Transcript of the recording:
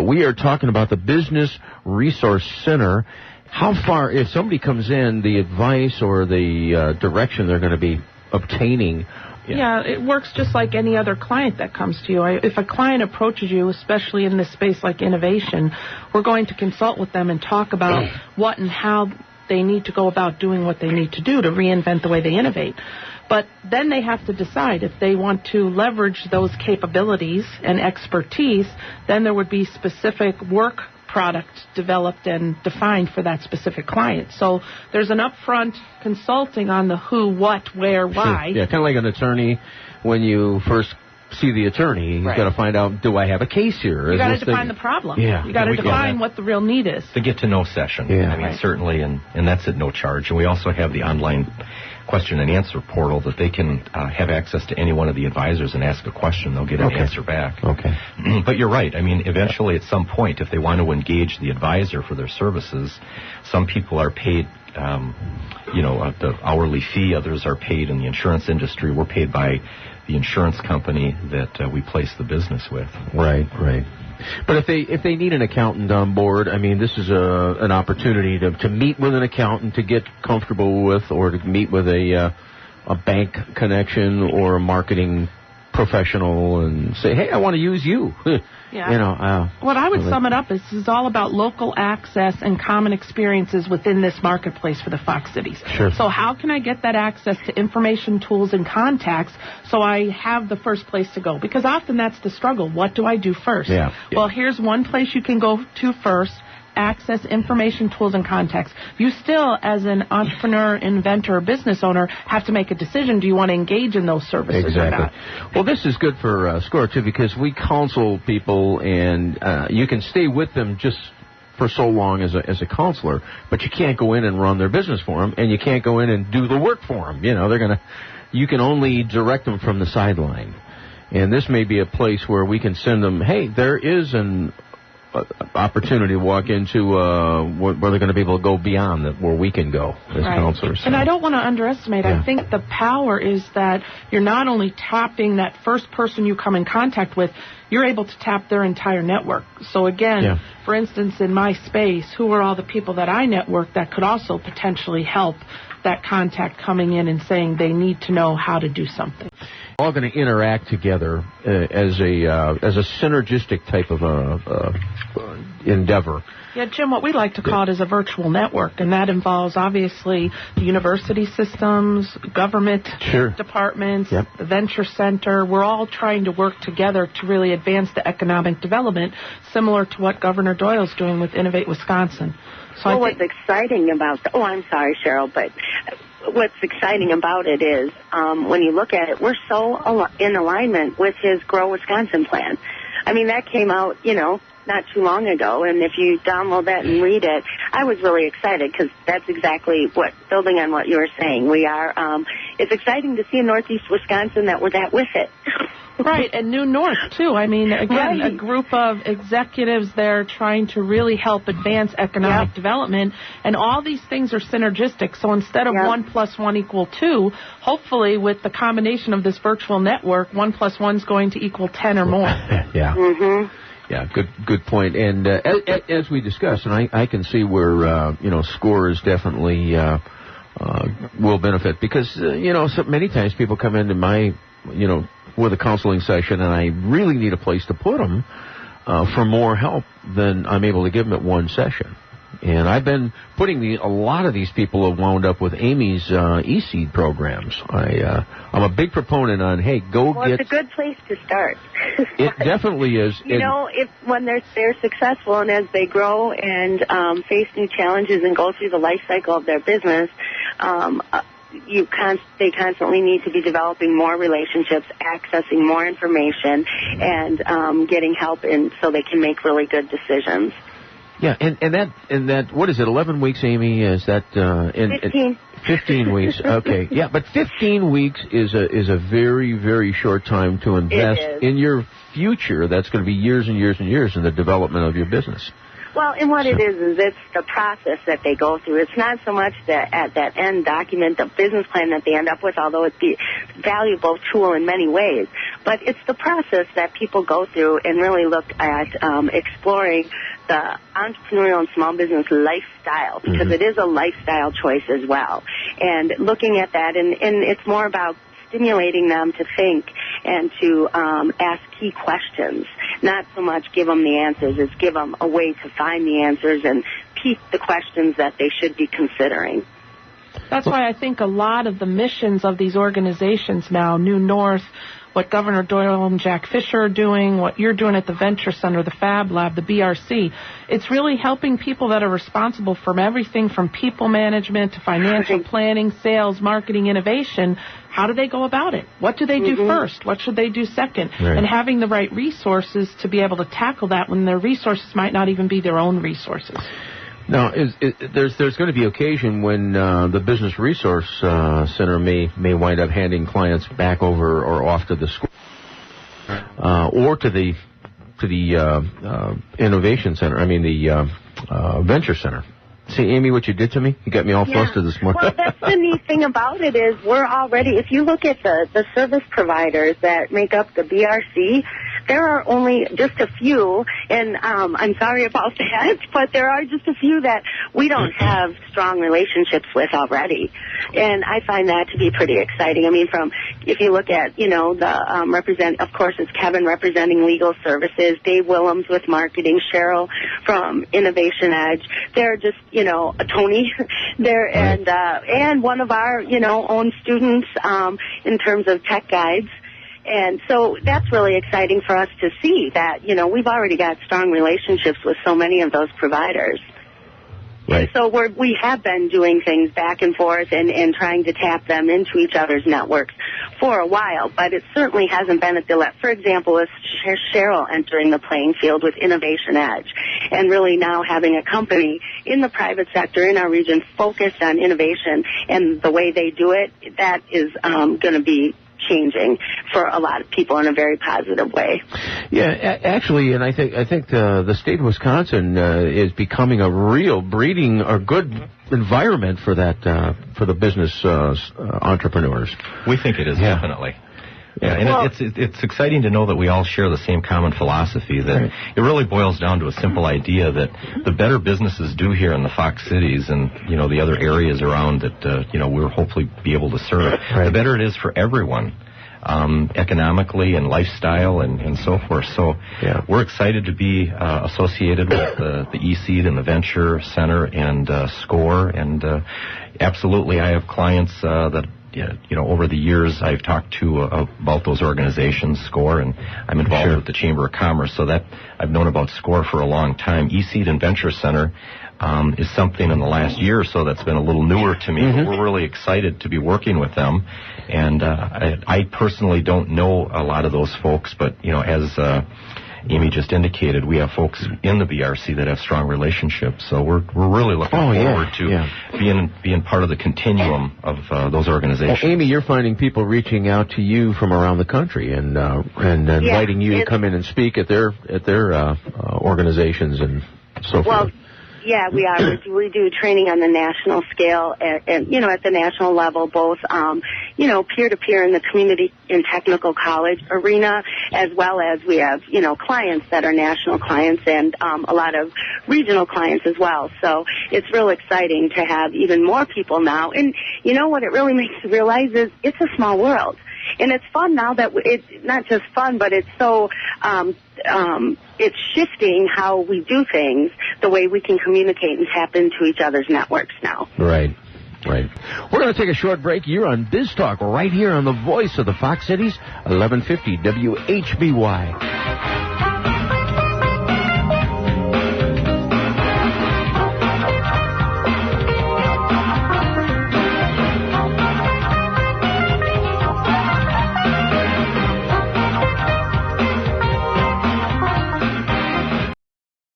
we are talking about the Business Resource Center. How far, if somebody comes in, the advice or the direction they're going to be obtaining? Yeah, it works just like any other client that comes to you. If a client approaches you, especially in this space like innovation, we're going to consult with them and talk about what and how they need to go about doing what they need to do to reinvent the way they innovate. But then they have to decide if they want to leverage those capabilities and expertise, then there would be specific work product developed and defined for that specific client. So there's an upfront consulting on the who, what, where, why. Yeah, kind of like an attorney when you first see the attorney. He's got to find out, do I have a case here? You got to define the problem. Yeah. You got to define what the real need is. The get-to-know session. Yeah. I mean, certainly, and that's at no charge. And we also have the online question and answer portal that they can have access to any one of the advisors and ask a question. They'll get an answer back. Okay. But you're right. I mean, eventually at some point, if they want to engage the advisor for their services, some people are paid, the hourly fee. Others are paid in the insurance industry. We're paid by the insurance company that we place the business with. Right. But if they need an accountant on board, I mean, this is an opportunity to meet with an accountant to get comfortable with, or to meet with a bank connection or a marketing professional and say, hey, I want to use you. Yeah. What I would sum it up is this is all about local access and common experiences within this marketplace for the Fox Cities. Sure. So how can I get that access to information, tools, and contacts so I have the first place to go? Because often that's the struggle. What do I do first? Yeah. Well, here's one place you can go to first. Access information, tools, and contacts. You still, as an entrepreneur, inventor, business owner, have to make a decision. Do you want to engage in those services or not? Well, this is good for SCORE, too, because we counsel people, and you can stay with them just for so long as a counselor, but you can't go in and run their business for them, and you can't go in and do the work for them. You can only direct them from the sideline. And this may be a place where we can send them, hey, there is an opportunity to walk into where they're going to be able to go beyond where we can go as counselors. And I don't want to underestimate. I think the power is that you're not only tapping that first person you come in contact with, you're able to tap their entire network. So again, for instance, in my space, who are all the people that I network that could also potentially help that contact coming in and saying they need to know how to do something? All going to interact together as a synergistic type of endeavor. Yeah, Jim, what we like to call it is a virtual network, and that involves, obviously, the university systems, government departments, the venture center. We're all trying to work together to really advance the economic development, similar to what Governor Doyle's doing with Innovate Wisconsin. So what's exciting about I'm sorry, Cheryl, but what's exciting about it is when you look at it, we're so in alignment with his Grow Wisconsin plan. I mean, that came out, not too long ago, and if you download that and read it, I was really excited because that's exactly building on what you were saying. We are, it's exciting to see in Northeast Wisconsin that we're that with it. Right, and New North, too. I mean, again, a group of executives there trying to really help advance economic development, and all these things are synergistic. So instead of 1 + 1 = 2, hopefully with the combination of this virtual network, 1 + 1 is going to equal 10 or more. Yeah, good point. And as we discussed, and I can see where SCORE is definitely will benefit because so many times people come into my with a counseling session, and I really need a place to put them for more help than I'm able to give them at one session. And I've been putting a lot of these people have wound up with Amy's e-seed programs. I'm a big proponent on, hey, it's a good place to start. It definitely is. When they're successful and as they grow and face new challenges and go through the life cycle of their business, they constantly need to be developing more relationships, accessing more information, and getting help so they can make really good decisions. Yeah, and that what is it? 11 weeks, Amy? Is that 15? 15 weeks. Okay, yeah, but 15 weeks is a very, very short time to invest in your future. That's going to be years and years and years in the development of your business. Well, and what it is it's the process that they go through. It's not so much at that end document, the business plan that they end up with, although it's a valuable tool in many ways. But it's the process that people go through and really look at exploring the entrepreneurial and small business lifestyle, because it is a lifestyle choice as well. And looking at that, and it's more about stimulating them to think and to ask key questions, not so much give them the answers, it's give them a way to find the answers and pique the questions that they should be considering. That's why I think a lot of the missions of these organizations now, New North, what Governor Doyle and Jack Fisher are doing, what you're doing at the Venture Center, the Fab Lab, the BRC, it's really helping people that are responsible from everything from people management to financial planning, sales, marketing, innovation. How do they go about it? What do they do first? What should they do second? Right. And having the right resources to be able to tackle that when their resources might not even be their own resources. Now, there's going to be occasion when the Business Resource Center may wind up handing clients back over or off to the school or to the Innovation Center. I mean the Venture Center. See, Amy, what you did to me? You got me all flustered this morning. Well, that's the neat thing about it is we're already, if you look at the service providers that make up the BRC, there are only just a few, and I'm sorry about that, but there are just a few that we don't have strong relationships with already. And I find that to be pretty exciting. I mean, if you look at, the of course, it's Kevin representing legal services, Dave Willems with marketing, Cheryl from Innovation Edge. They're just, a Tony there, and one of our, own students in terms of tech guides. And so that's really exciting for us to see that, we've already got strong relationships with so many of those providers. Right. And so we have been doing things back and forth and trying to tap them into each other's networks for a while, but it certainly hasn't been at the left. For example, with Cheryl entering the playing field with Innovation Edge and really now having a company in the private sector in our region focused on innovation and the way they do it, that is going to be changing for a lot of people in a very positive way. Yeah, actually, and I think the state of Wisconsin is becoming a real breeding or good environment for that for the business entrepreneurs. We think it is, definitely. Yeah, and it's exciting to know that we all share the same common philosophy, that it really boils down to a simple idea that the better businesses do here in the Fox Cities and, the other areas around that, we'll hopefully be able to serve, the better it is for everyone, economically and lifestyle and so forth. So we're excited to be associated with the E-Seed and the Venture Center and SCORE. And absolutely, I have clients that over the years I've talked to about those organizations, SCORE, and I'm involved with the Chamber of Commerce, so that I've known about SCORE for a long time. E-Seed and Venture Center is something in the last year or so that's been a little newer to me, but we're really excited to be working with them. And I personally don't know a lot of those folks, but, as Amy just indicated, we have folks in the BRC that have strong relationships, so we're really looking forward to being part of the continuum of those organizations. Well, Amy, you're finding people reaching out to you from around the country and inviting you to come in and speak at their organizations and so forth. Yeah, we are. We do training on the national scale and at the national level, both, peer-to-peer in the community and technical college arena, as well as we have, clients that are national clients and a lot of regional clients as well. So it's real exciting to have even more people now. And what it really makes you realize is it's a small world. And it's fun now that it's not just fun, but it's so, it's shifting how we do things, the way we can communicate and tap into each other's networks now. Right. We're going to take a short break. You're on Biz-Talk right here on the voice of the Fox Cities, 1150 WHBY.